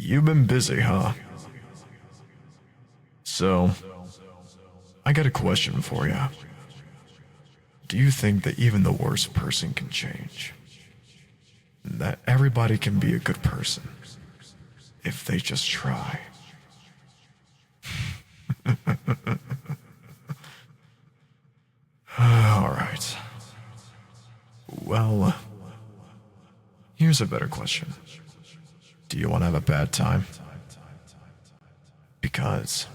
You've been busy, huh? So, I got a question for you. Do you think that even the worst person can change? That everybody can be a good person if they just try? Alright. Well, here's a better question. Do you want to have a bad time? Because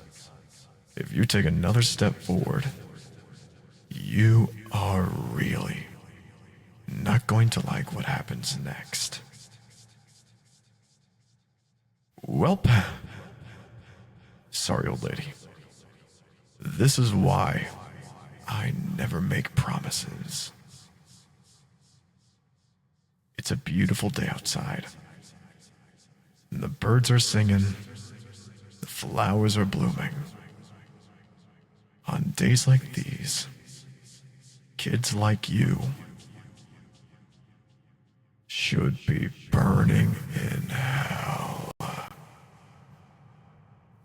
if you take another step forward, you are really not going to like what happens next. Welp. Sorry, old lady. This is why I never make promises. It's a beautiful day outside. And the birds are singing. The flowers are blooming. On days like these, kids like you should be burning in hell.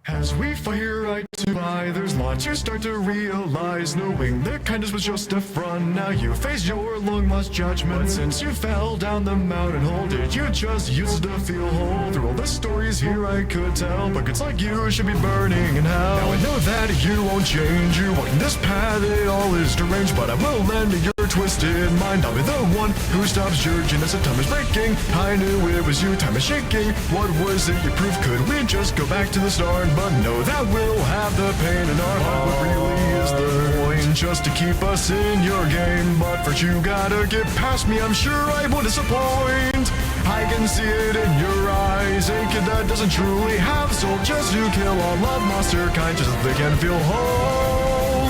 As we fire right to by, there's lots you start to realize, knowing that kindness was just a front. Now you face your long lost judgment. But since you fell down the mountain hole, did you just use it to feel whole? Through all the stories here I could tell, but kids like you should be burning in hell. Now I know that you won't change, you're walking this path, it all is deranged, but I will lend your twisted mind. I'll be the one who stops judging as the time is breaking. I knew it was you, time is shaking. What was it you proved? Could we just go back to the start? But no, that will have the pain in our heart. What really is the point? Just to keep us in your game. But first you gotta get past me, I'm sure I won't disappoint. I can see it in your eyes, a kid that doesn't truly have soul, just to kill all of monster kind, just so they can feel whole.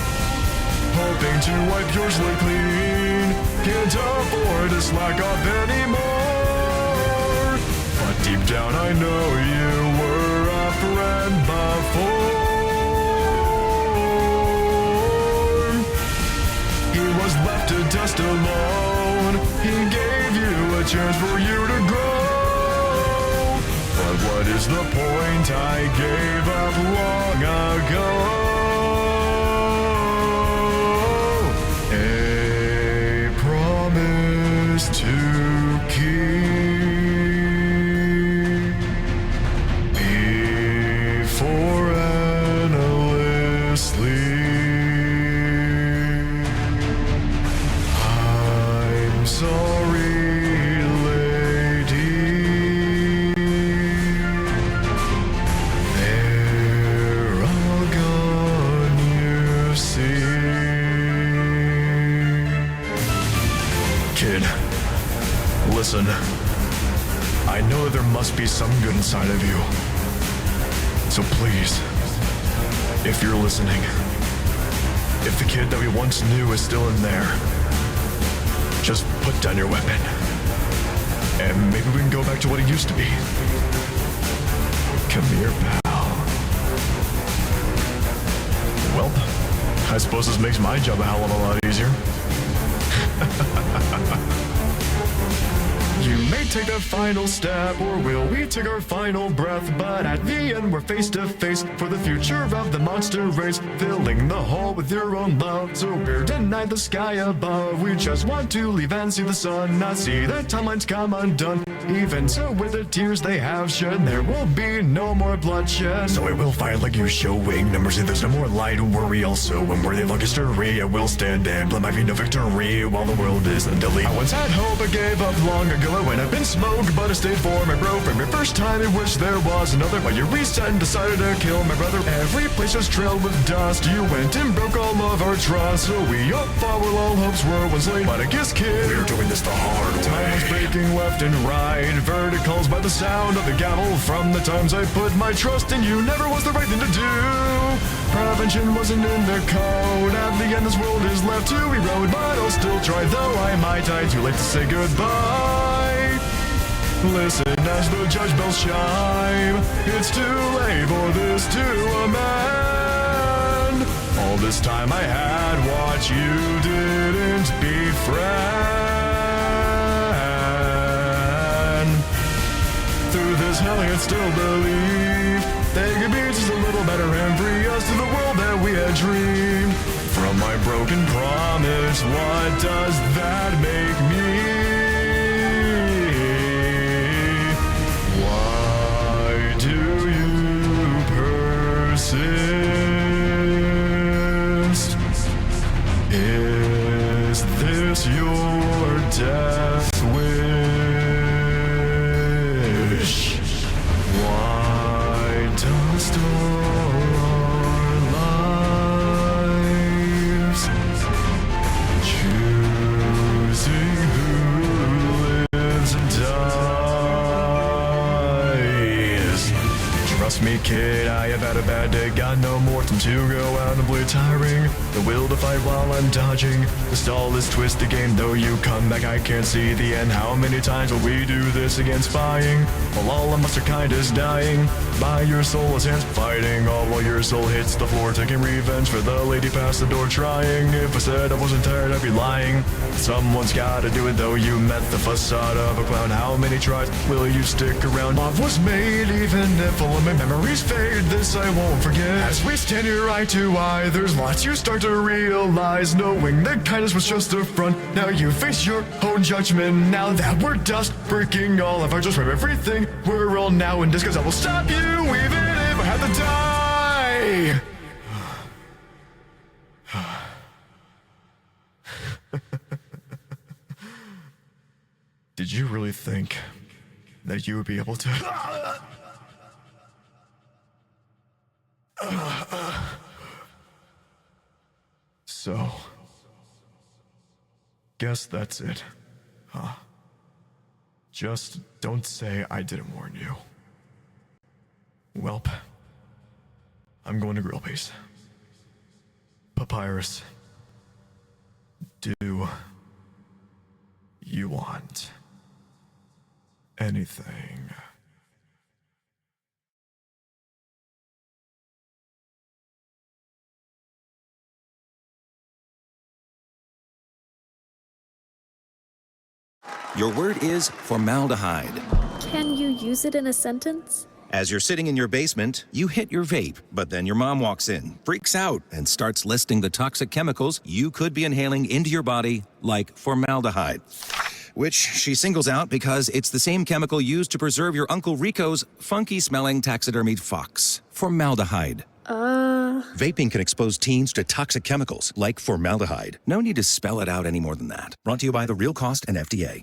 Hoping to wipe your slate clean, can't afford to slack off anymore. But deep down I know you were a friend before. He was left to dust alone, he gave you a chance for you to grow. But what is the point? I gave up long ago. A promise to keep before endlessly. I'm sorry, lady. They're all gone, you see. Kid, listen. I know there must be some good inside of you. So please, if you're listening, if the kid that we once knew is still in there, just put down your weapon. And maybe we can go back to what it used to be. Come here, pal. Well, I suppose this makes my job a hell of a lot easier. You may take that final step, or will we take our final breath? But at the end we're face to face for the future of the monster race, filling the hole with your own love. So we're denied the sky above, we just want to leave and see the sun, not see the timelines come undone. Even so, with the tears they have shed, there will be no more bloodshed. So it will fight like you, showing no mercy, there's no more light. Don't worry, also when we're the long history, I will stand and blame my no victory while the world is undeadly. I once had hope, I gave up long ago. I went up in smoke, but I stayed for my bro. From your first time, I wish there was another, but you reset and decided to kill my brother. Every place was trailed with dust, you went and broke all of our trust. So we all fought while all hopes were once laid, but I guess, kid, we're doing this the hard way. Time was breaking left and right, verticals by the sound of the gavel. From the times I put my trust in you, never was the right thing to do. Prevention wasn't in their code, at the end this world is left to erode. But I'll still try, though I might die, too late to say goodbye. Listen as the judge bells chime, it's too late for this to amend. All this time I had what you didn't befriend. Through this as hell and still believe they could be just a little better and free us to the world that we had dreamed. From my broken promise, what does that make me? Why do you persist? Is this your death wish? Why does our lives choosing who lives and dies? Trust me, kid, I have had a bad day. Got no more time to go out and play tiring. The will to fight while I'm dodging. The stall is twist the game, though you come back, I can't see the end. How many times will we do this again, spying? While all of us are kind is dying. By your soul as hands fighting, all while your soul hits the floor, taking revenge for the lady past the door trying. If I said I wasn't tired, I'd be lying. Someone's gotta do it, though you met the facade of a clown. How many tries will you stick around? Love was made, even if all of my memories fade. This I won't forget. As we stand here eye to eye, there's lots you start to realize, knowing that kindness was just a front. Now you face your own judgment. Now that we're dust, breaking all of our just from everything, we're all now in disguise. I will stop you, even if I have to die. Did you really think that you would be able to? So, guess that's it, huh? Just don't say I didn't warn you. Welp, I'm going to Grill Base. Papyrus, do you want anything? Your word is formaldehyde. Can you use it in a sentence? As you're sitting in your basement, you hit your vape, but then your mom walks in, freaks out, and starts listing the toxic chemicals you could be inhaling into your body, like formaldehyde, which she singles out because it's the same chemical used to preserve your Uncle Rico's funky-smelling taxidermied fox. Formaldehyde. Vaping can expose teens to toxic chemicals like formaldehyde. No need to spell it out any more than that. Brought to you by The Real Cost and FDA.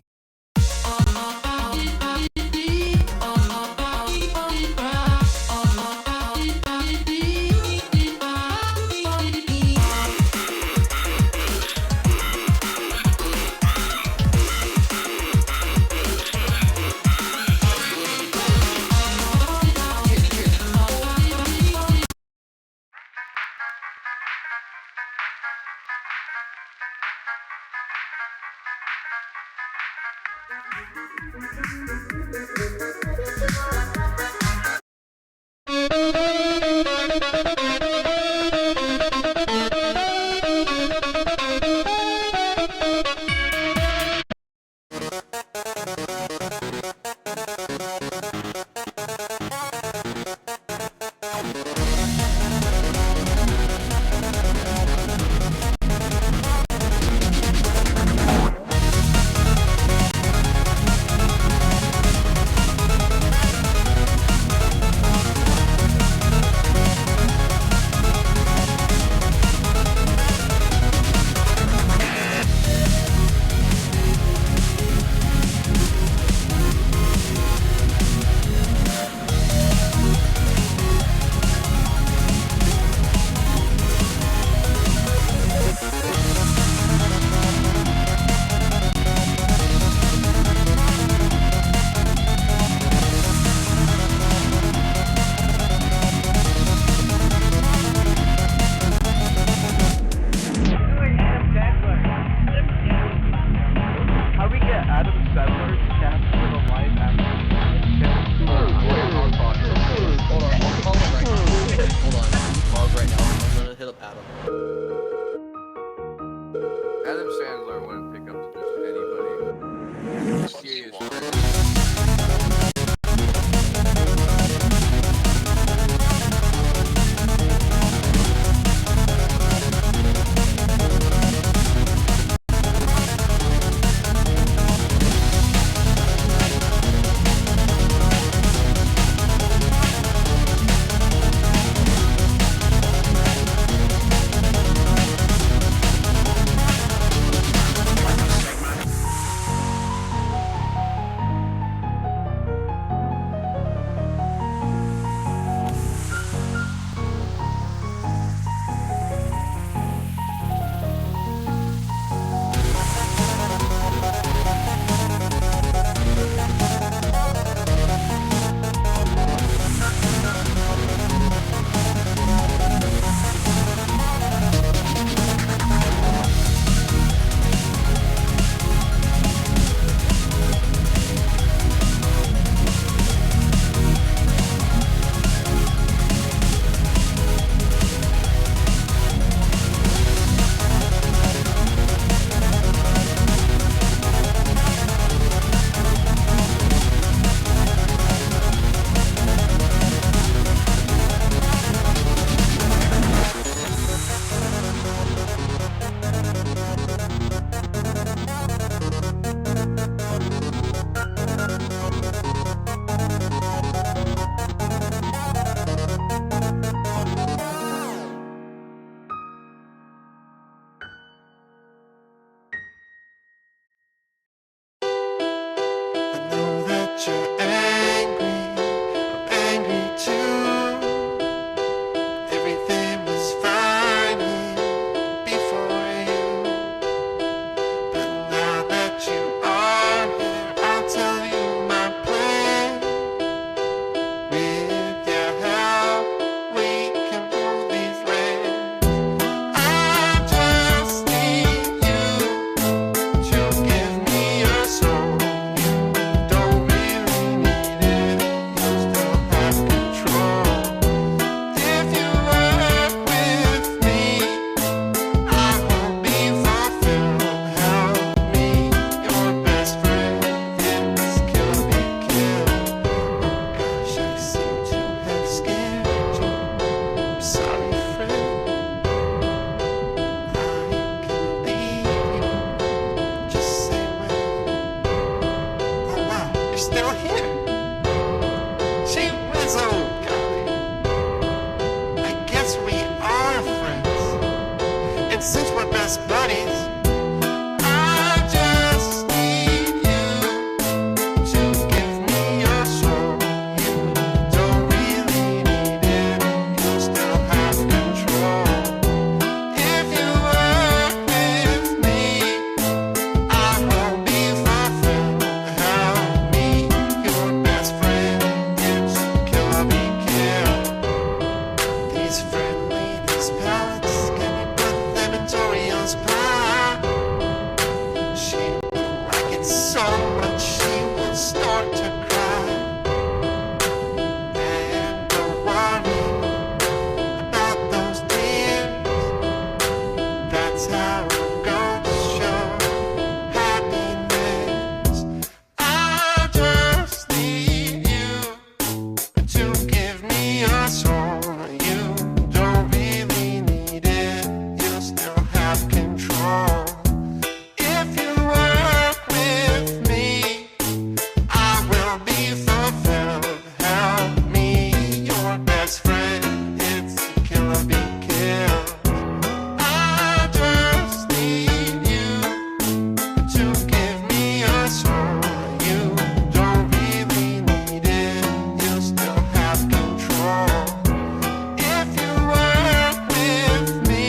best buddies. I just need you to give me your soul. You don't really need it, you still have control. If you work with me, I will be fulfilled. Help me, your best friend. It's Killer Be Killed. These friendly, these pellets, can you put them in Toriel's pie? She would like it so much she would start to cry. And don't worry about those tears. That's how it goes, show happiness. I just need you to give me your soul. You don't really need it, you still have control. If you work with me, I will be fulfilled. Help me, your best friend. It's Killer Be Killed. I just need you to give me your soul. You don't really need it, you still have control. If you work with me,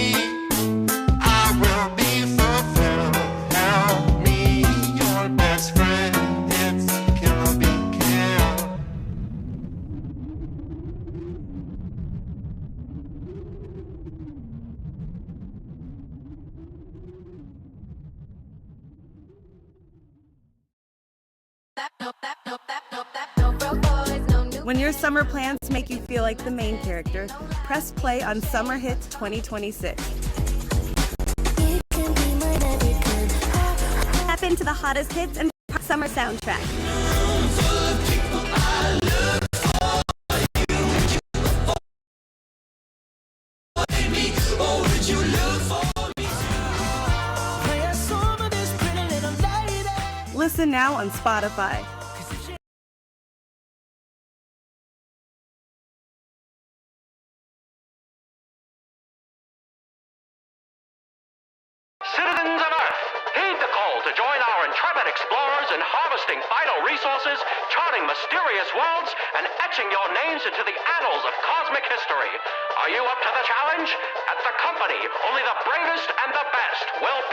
I will be fulfilled. Help me, your best friend. It's Killer Be Killed. When your summer plans make you feel like the main character, press play on Summer Hits 2026. Tap into the hottest hits and summer soundtrack. Listen now on Spotify. Citizens of Earth, heed the call to join our intrepid explorers in harvesting vital resources, charting mysterious worlds, and etching your names into the annals of cosmic history. Are you up to the challenge? At the company, only the bravest and the best will